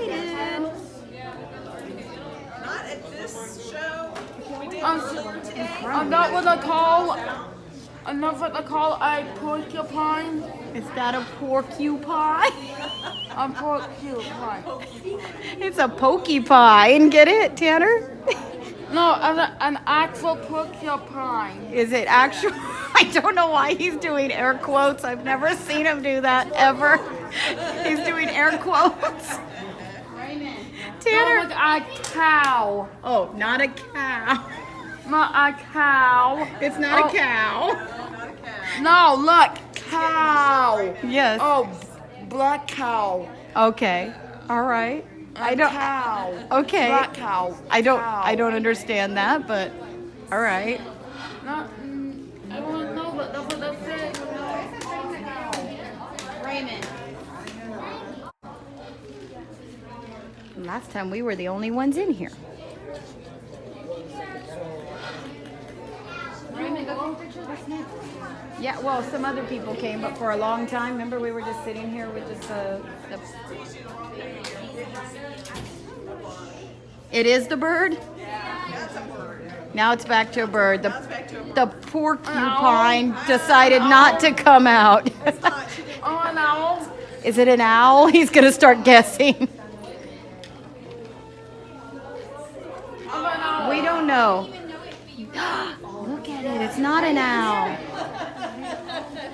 excited. Not at this show. We did I'm not what I call. I'm not what I call a porcupine. Is that a porcupine? A porcupine. It's a porcupine. Get it, Tanner? No, an actual porcupine. Is it actual? I don't know why he's doing air quotes. I've never seen him do that ever. He's doing air quotes. Tanner. No, like a cow. Oh, not a cow. Not a cow. It's not a cow. No, look, cow. Yes. Oh, black cow. Okay. All right. I don't. Cow. Okay. Black cow. I don't. Cow. I don't understand that, but all right. Not, I don't know, but that's what they say. Raymond. Last time we were the only ones in here. Yeah, well, some other people came, but for a long time, remember we were just sitting here with just the It is the bird? That's a bird. Now it's back to a bird. Now it's back to a bird. The porcupine decided not to come out. It's not. Oh, an owl. Is it an owl? He's going to start guessing. Oh, an owl. We don't know. Look at it. It's not an owl.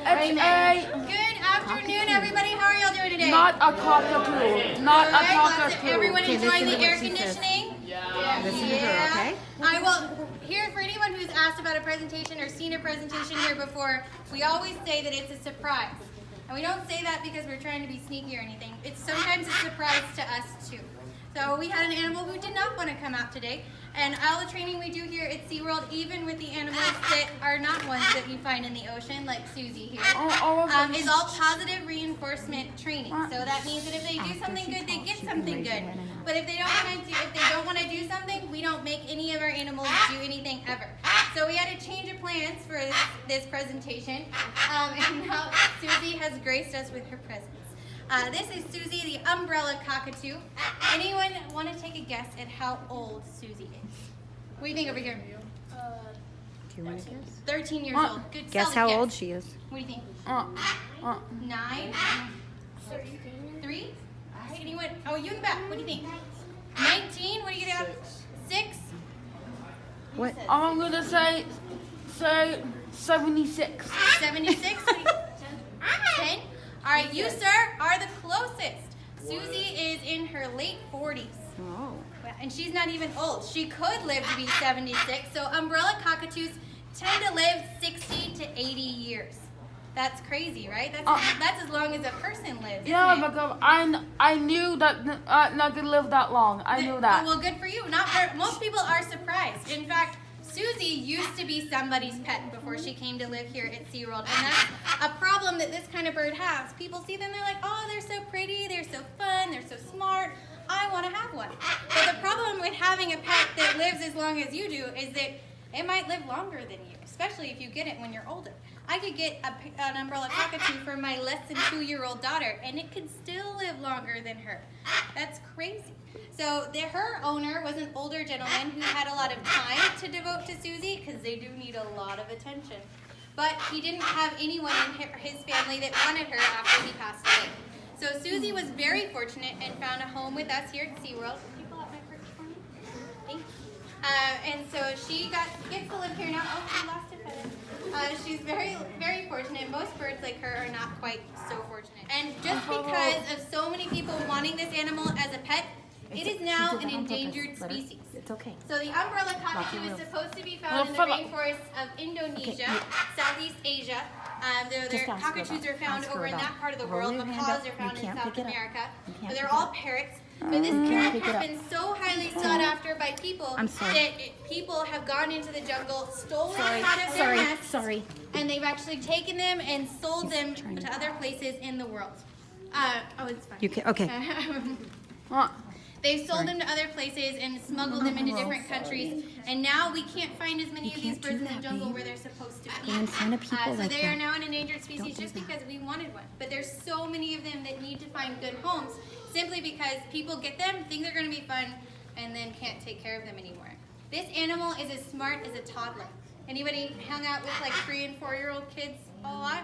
It's a, Good afternoon, everybody. How are y'all doing today? not a cockatoo. Not a All right, lots of cockatoo. everyone Okay, enjoying listen the to air what she says. conditioning? Listen to her, okay? I will. Here, for anyone who's asked about a presentation or seen a presentation here before, we always say that it's a surprise. And we don't say that because we're trying to be sneaky or anything. It's sometimes a surprise to us, too. So we had an animal who did not want to come out today. And all the training we do here at SeaWorld, even with the animals that are not ones that you find in the ocean, like Susie here, is all positive reinforcement training. So that means that if they do something good, they get something good. But if they don't want to do something, we don't make any of our animals do anything ever. So we had a change of plans for this presentation, and now Susie has graced us with her presence. This is Susie, the Umbrella Cockatoo. Anyone want to take a guess at how old Susie is? What do you think over here? Do you want to guess? 13 years old. Good. Guess solid how guess. old she is. What do you think? 9? 3? Anyone? Oh, you in the back. What do you think? 19? What do you get? 6? What? I'm gonna say 76. 76? 10? All right, you, sir, are the closest. Susie is in her late 40s. Oh. And she's not even old. She could live to be 76. So umbrella cockatoos tend to live 60 to 80 years. That's crazy, right? That's as long as a person lives. Yeah, isn't it? because I knew that not gonna live that long. I knew that. Well, good for you. Not for, most people are surprised. In fact, Susie used to be somebody's pet before she came to live here at SeaWorld. And that's a problem that this kind of bird has. People see them, they're like, oh, they're so pretty, they're so fun, they're so smart. I want to have one. But the problem with having a pet that lives as long as you do is that it might live longer than you, especially if you get it when you're older. I could get an umbrella cockatoo for my less than 2-year-old daughter, and it could still live longer than her. That's crazy. So her owner was an older gentleman who had a lot of time to devote to Susie, because they do need a lot of attention. But he didn't have anyone in his family that wanted her after he passed away. So Susie was very fortunate and found a home with us here at SeaWorld. Can you pull out my perch for me? Thank you. And so she gets to live here now. Oh, she lost a feather. She's very, very fortunate. Most birds like her are not quite so fortunate. And just because of so many people wanting this animal as a pet, it is now an endangered species. It's okay. So the umbrella cockatoo is supposed to be found in the rainforests of Indonesia, Southeast Asia. Their cockatoos are found over in that part of the world. Macaws are found in South America. But they're all parrots. But this parrot has been so highly sought after by people that people have gone into the jungle, stolen them out of their nests, and they've actually taken them and sold them to other places in the world. Oh, it's fine. You can, okay. They sold them to other places and smuggled them into different countries, and now we can't find as many of these birds in the jungle where they're supposed to be. in front of people So like they are that. now an endangered species just because we wanted one. But there's so many of them that need to find good homes simply because people get them, think they're going to be fun, and then can't take care of them anymore. This animal is as smart as a toddler. Anybody hung out with like 3- and 4-year-old kids a lot?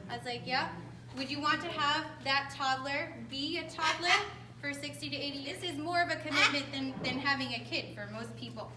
I was like, yeah. Would you want to have that toddler be a toddler for 60 to 80 years? This is more of a commitment than having a kid for most people.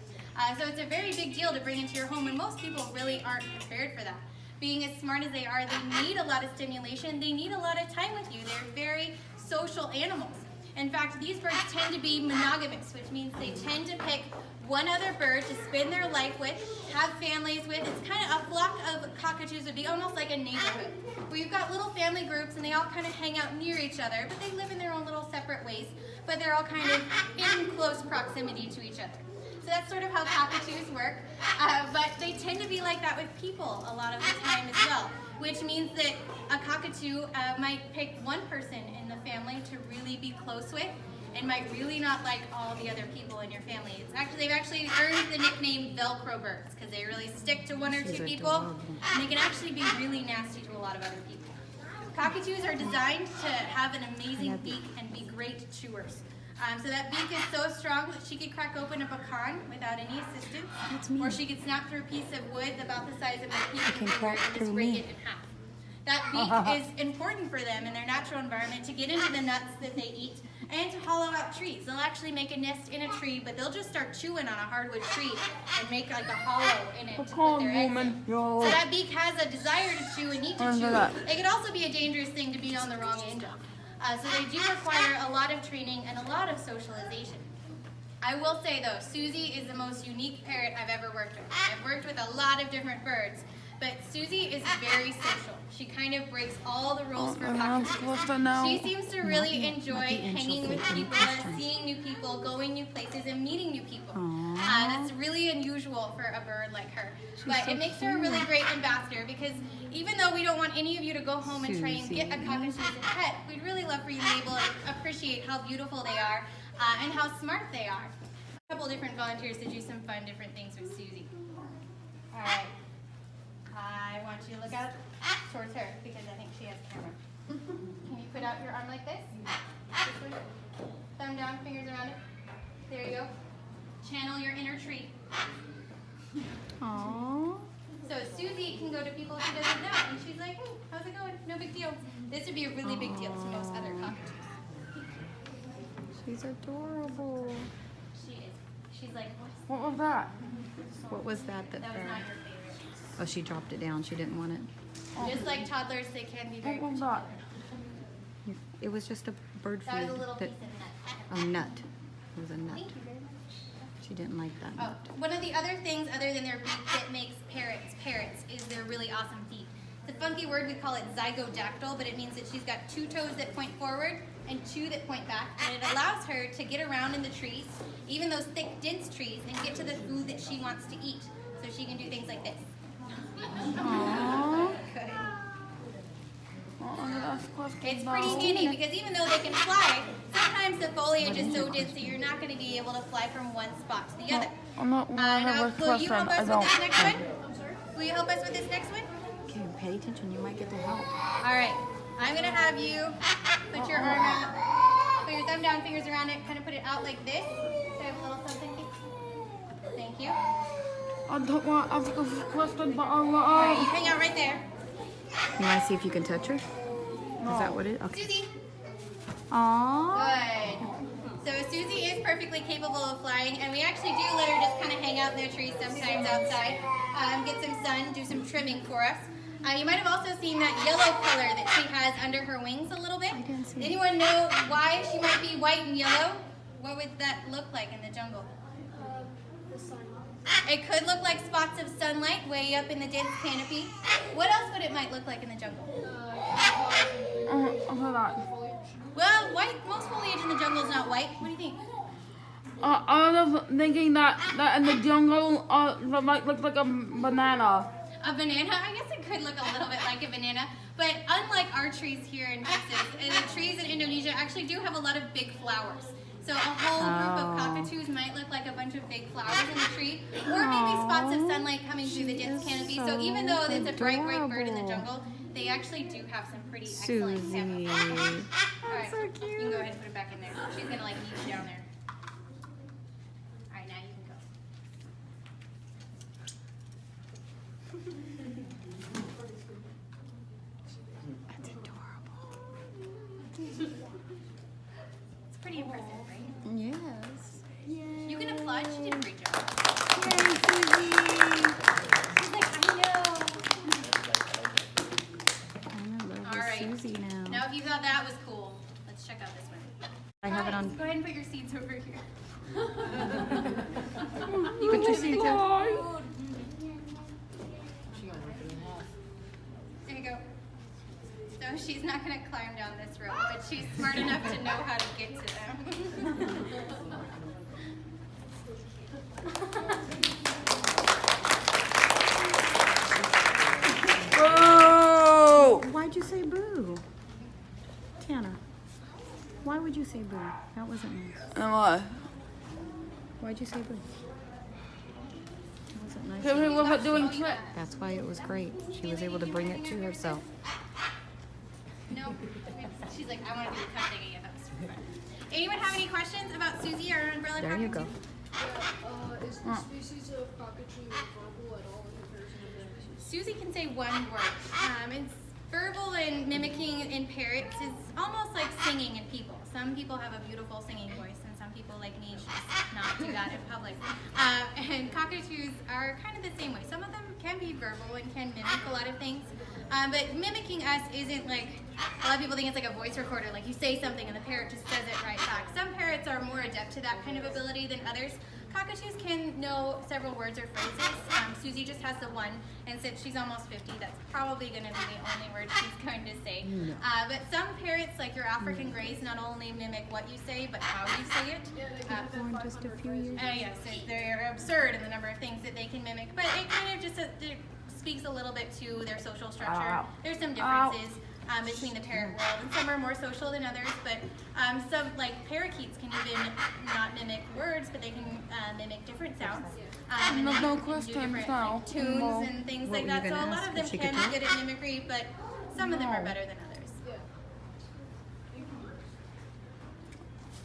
So it's a very big deal to bring into your home, and most people really aren't prepared for that. Being as smart as they are, they need a lot of stimulation. They need a lot of time with you. They're very social animals. In fact, these birds tend to be monogamous, which means they tend to pick one other bird to spend their life with, have families with. It's kind of a flock of cockatoos would be almost like a neighborhood, where you've got little family groups and they all kind of hang out near each other, but they live in their own little separate ways, but they're all kind of in close proximity to each other. So that's sort of how cockatoos work, but they tend to be like that with people a lot of the time as well, which means that a cockatoo might pick one person in the family to really be close with, and might really not like all the other people in your family. They've actually earned the nickname Velcro birds because they really stick to one or two people, and they can actually be really nasty to a lot of other people. Cockatoos are designed to have an amazing beak and be great chewers. So that beak is so strong that she could crack open a pecan without any assistance, or she could snap through a piece of wood about the size of my pinky finger and just break it in half. That beak is important for them in their natural environment to get into the nuts that they eat and to hollow out trees. They'll actually make a nest in a tree, but they'll just start chewing on a hardwood tree and make like a hollow in it to put their eggs in. So that beak has a desire to chew and need to chew. It could also be a dangerous thing to be on the wrong end of. So they do require a lot of training and a lot of socialization. I will say though, Susie is the most unique parrot I've ever worked with. I've worked with a lot of different birds, but Susie is very social. She kind of breaks all the rules for cockatoos. She seems to really enjoy hanging with people, seeing new people, going new places, and meeting new people. That's really unusual for a bird like her. But it makes her a really great ambassador because even though we don't want any of you to go home and try and get a cockatoo as a pet, we'd really love for you to be able to appreciate how beautiful they are and how smart they are. A couple different volunteers to do some fun different things with Susie. All right. I want you to look out towards her because I think she has a camera. Can you put out your arm like this? This way. Thumb down, fingers around it. There you go. Channel your inner tree. Aww. So Susie can go to people she doesn't know, and she's like, hey, how's it going? No big deal. This would be a really big deal to most other cockatoos. She's adorable. She is. She's like, What was that? What was that? that was not your favorite. Oh, she dropped it down. She didn't want it. Just like toddlers, they can be very What was that? It was just a bird food. That was a little piece of nut. A nut. It was a nut. Thank you very much. She didn't like that Oh, nut. one of the other things other than their beak that makes parrots is their really awesome feet. It's a funky word, we call it zygodactyl, but it means that she's got 2 toes that point forward and 2 that point back, and it allows her to get around in the trees, even those thick, dense trees, and get to the food that she wants to eat. So she can do things like this. Aww. Good. It's It's pretty handy because even though they can fly, sometimes the foliage is so dense that you're not going to be able to fly from one spot to the other. I'm not Now, will you help us with this next one? I'm sorry? Will you help us with this next one? Okay, pay attention. You might get the help. All right. I'm going to have you put your arm out, put your thumb down, fingers around it, kind of put it out like this. So I have a little something. Thank you. I don't want to ask a question, but I All right, you hang out right there. You want to see if you can touch her? Is that what it is? Okay. Susie. Aww. Good. So Susie is perfectly capable of flying, and we actually do let her just kind of hang out in their trees sometimes outside, get some sun, do some trimming for us. You might have also seen that yellow color that she has under her wings a little bit. didn't see it. Anyone know why she might be white and yellow? What would that look like in the jungle? The sun. It could look like spots of sunlight way up in the dense canopy. What else would it might look like in the jungle? Well, most foliage in the jungle is not white. What do you think? I was thinking that in the jungle, looks like a banana. A banana? I guess it could look a little bit like a banana. But unlike our trees here in Texas, the trees in Indonesia actually do have a lot of big flowers. So a whole group of cockatoos might look like a bunch of big flowers in the tree, or maybe spots of sunlight coming through the dense canopy. So even though it's a bright bird in the jungle, they actually do have some pretty excellent Susie. camouflage. Alright, so you can cute. go ahead and put it back in there. She's gonna like meet you down there. Alright, now you can go. That's adorable. It's pretty impressive, right? Yes. You can applaud. She did a great job. Yay, Susie. She's like, I know. I'm in love with Alright. Susie now. Now, if you thought that was cool, let's check out this one. I have it on. Go ahead and put your seeds over here. Put your seeds up. There you go. So she's not going to climb down this rope, but she's smart enough to know how to get to them. Boo! Why'd you say boo? Tanner, why would you say boo? That wasn't nice. And what? Why'd you say boo? That wasn't nice. Because we were doing tricks. That's why it was great. She was able to bring it to herself. No. She's like, I want to do the cup thing again. That was super fun. Anyone have any questions about Susie or Umbrella There you Cockatoo? go. Is the species of cockatoo verbal at all in comparison to the Susie can say one word. It's verbal and mimicking in parrots is almost like singing in people. Some people have a beautiful singing voice, and some people like me just not do that in public. And cockatoos are kind of the same way. Some of them can be verbal and can mimic a lot of things. But mimicking us isn't like, a lot of people think it's like a voice recorder, like you say something and the parrot just says it right back. Some parrots are more adept to that kind of ability than others. Cockatoos can know several words or phrases. Susie just has the one, and since she's almost 50, that's probably going to be the only word she's going to say. But some parrots, like your African greys, not only mimic what you say, but how you say it. In just a few years. Yes, they're absurd in the number of things that they can mimic, but it kind of just speaks a little bit to their social structure. There's some differences between the parrot world, and some are more social than others, but some, like parakeets, can even not mimic words, but they can mimic different sounds. And No they can do questions different now. like, tunes and things What like were you that, so gonna a lot ask of if them she can could be talk? good at mimicry, but some of them are better than others.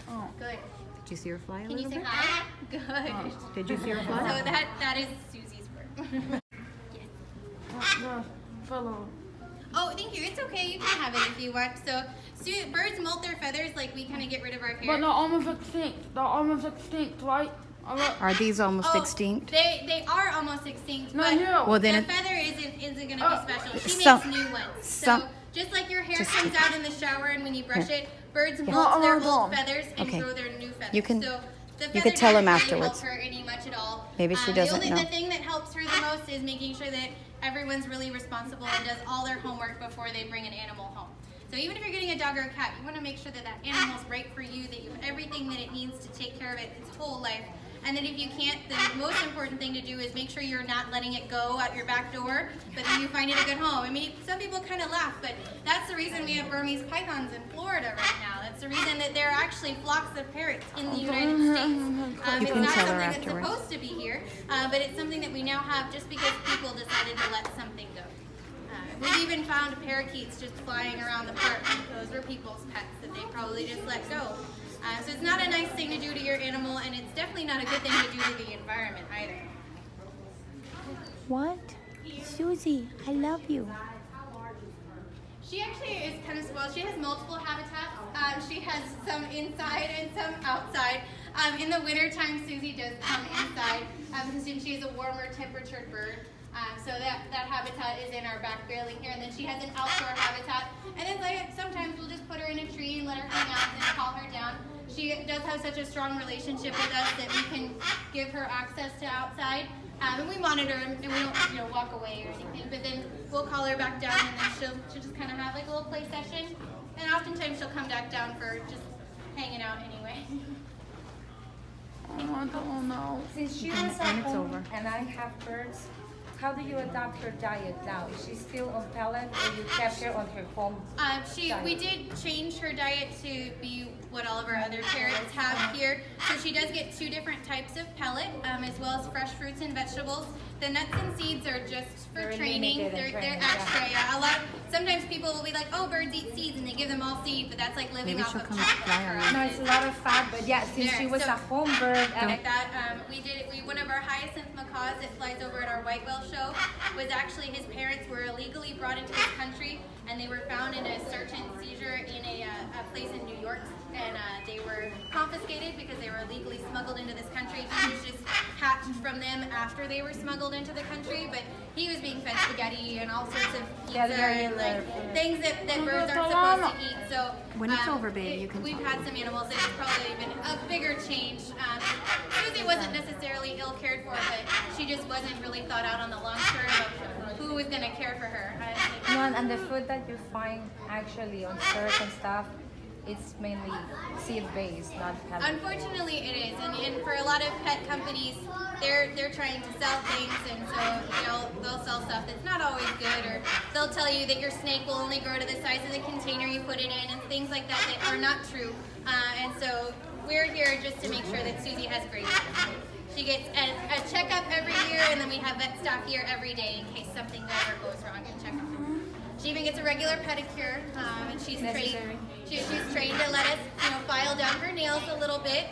Oh. Good. Did you see her fly a Can you little say bit? hi? Good. Did you see her So fly? that is Susie's work. The fellow. Oh, thank you. It's okay. You can have it if you want. So, birds molt their feathers like we kind of get rid of our hair. But they're almost extinct. They're almost extinct, right? Are these almost Oh, extinct? They are almost extinct, No, but here. Well, then the it- feather isn't going to be special. She some- makes new ones. some- So just like your hair just- comes out in the shower and when you brush Here. it, birds Yeah. molt their No, old no. feathers and Okay. grow their new feathers. You can- so the you feather could tell doesn't them really afterwards. help her any much at all. Maybe she doesn't know. The thing that helps her the most is making sure that everyone's really responsible and does all their homework before they bring an animal home. So even if you're getting a dog or a cat, you want to make sure that that animal's right for you, that you have everything that it needs to take care of it its whole life. And that if you can't, the most important thing to do is make sure you're not letting it go out your back door, but that you find it a good home. I mean, some people kind of laugh, but that's the reason we have Burmese pythons in Florida right now. That's the reason that there are actually flocks of parrots in the United States. You It's can not tell her something that's afterwards. supposed to be here, but it's something that we now have just because people decided to let something go. We've even found parakeets just flying around the park. Those were people's pets that they probably just let go. So it's not a nice thing to do to your animal, and it's definitely not a good thing to do to the environment either. What? Susie, I love you. She actually is kind of spoiled. She has multiple habitats. She has some inside and some outside. In the wintertime, Susie does come inside because she is a warmer temperatured bird. So that habitat is in our back railing here, and then she has an outdoor habitat. And then sometimes we'll just put her in a tree and let her hang out and then call her down. She does have such a strong relationship with us that we can give her access to outside. And we monitor and we don't walk away or anything. But then we'll call her back down, and then she'll just kind of have like a little play session. And oftentimes she'll come back down for just hanging out anyway. I don't know. Since she And was at it's home over. and I have birds, how do you adapt her diet now? Is she still on pellet or you kept her on her foam? We did change her diet to be what all of our other parrots have here. So she does get 2 different types of pellet, as well as fresh fruits and vegetables. The nuts and seeds are just for They're training. limited in They're training, extra. Yeah. Sometimes people will be like, oh, birds eat seeds, and they give them all seed, but that's like living Maybe off she'll of come chocolate fly for on us. No, it's a lot of fat, but yeah, since There, she was so- a home bird, Like that, one of our hyacinth macaws that flies over at our white whale show was actually his parents were illegally brought into this country, and they were found in a search and seizure in a place in New York, and they were confiscated because they were illegally smuggled into this country. He was just hatched from them after they were smuggled into the country, but he was being fed spaghetti and all sorts of Yeah, pizza they're and like regular. things that birds aren't supposed to eat. So When it's over, babe, you can We've talk. had some animals that it's probably been a bigger change. Susie wasn't necessarily ill cared for, but she just wasn't really thought out on the long term of who was going to care for her. no, and the food that you find actually on search and stuff, it's mainly seed-based, not pellet. Unfortunately, it is, and for a lot of pet companies, they're trying to sell things, and so they'll sell stuff that's not always good, or they'll tell you that your snake will only grow to the size of the container you put it in, and things like that that are not true. And so we're here just to make sure that Susie has great health. She gets a checkup every year, and then we have vet staff here every day in case something ever goes wrong and check on her. She even gets a regular pedicure, and she's trained. She's trained to let us, file down her nails a little bit.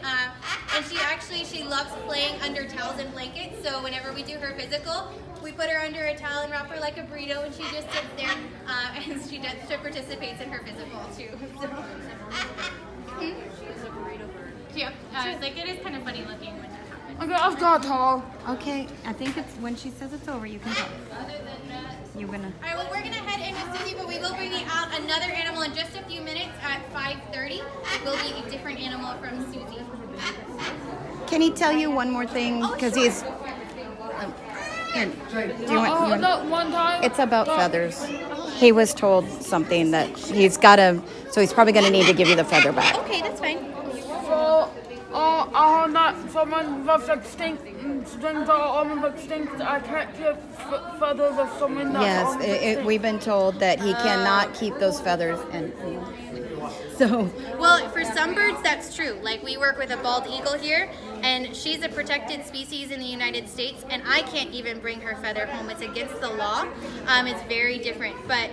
And she loves playing under towels and blankets. So whenever we do her physical, we put her under a towel and wrap her like a burrito, and she just sits there. And she participates in her physical too. So. She's a burrito bird. Yeah, it's like it is kind of funny looking when that happens. Okay, I've got tall. Okay, I think it's when she says it's over, you can talk. Other than that. You're gonna. All right, well, we're gonna head in with Susie, but we will bring out another animal in just a few minutes at 5:30. It will be a different animal from Susie. Can he tell you one more thing? Because he's. Here, do you want? That one time. It's about feathers. He was told something that he's got to. So he's probably going to need to give you the feather back. Okay, that's fine. So, I heard that someone was extinct, things are almost extinct. I can't keep feathers of someone that's Yes, almost extinct. we've been told that he cannot keep those feathers, and so Well, for some birds, that's true. Like, we work with a bald eagle here, and she's a protected species in the United States, and I can't even bring her feather home. It's against the law. It's very different. But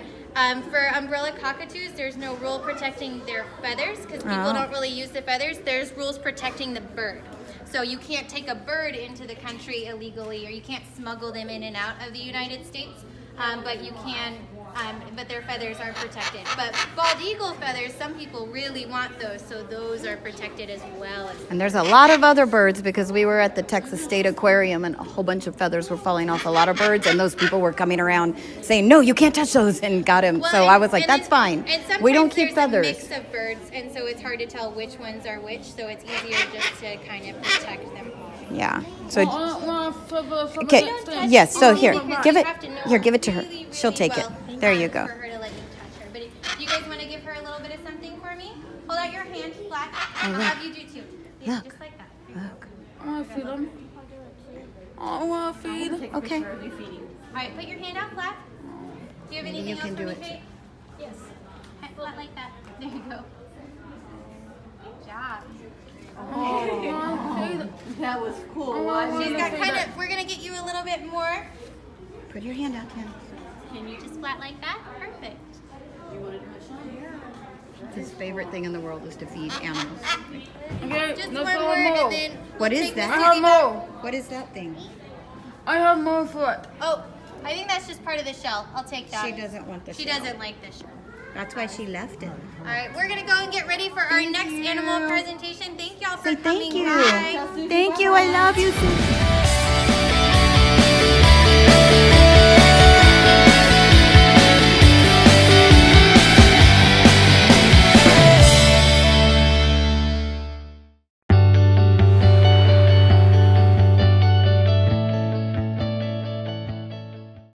for umbrella cockatoos, there's no rule protecting their feathers because people don't really use the feathers. There's rules protecting the bird. So you can't take a bird into the country illegally, or you can't smuggle them in and out of the United States. But you can, but their feathers are protected. But bald eagle feathers, some people really want those, so those are protected as well. and there's a lot of other birds because we were at the Texas State Aquarium and a whole bunch of feathers were falling off a lot of birds, and those people were coming around saying, "No, you can't touch those," and got him. So I was like, "That's fine. And We don't sometimes keep there's feathers." a mix of birds, and so it's hard to tell which ones are which. So it's easier just to kind of protect them. Yeah. I So don't want feathers from okay. an extinct. Yes. So here, Because give you it. have to know Here, give it to her. really, She'll really take it. well, There you go. For her to let you touch her. But if you guys want to give her a little bit of something for me, hold out your hand flat. I'll have you do too. Yeah, Look. just like that. Look. I want to feed them. I want to feed. Okay. All right, put your hand out flat. Do you have Maybe anything you else can for do me, it. Kate? Yes. Flat like that. There you go. Good job. That was cool. She's got kind of. We're gonna get you a little bit more. Put your hand out, Ken. Can you just flat like that? Perfect. His favorite thing in the world is to feed animals. Okay, Just let's one go more, more. and then. What we'll is take that? the I have Susie back. more. What is that thing? I have more foot. Oh, I think that's just part of the shell. I'll take that. She doesn't want the She shell. doesn't like the shell. That's why she left it. All right, we're gonna go and get ready for our Thank next you. animal presentation. Thank y'all for Say coming thank you. by. Thank you. I love you. Susie.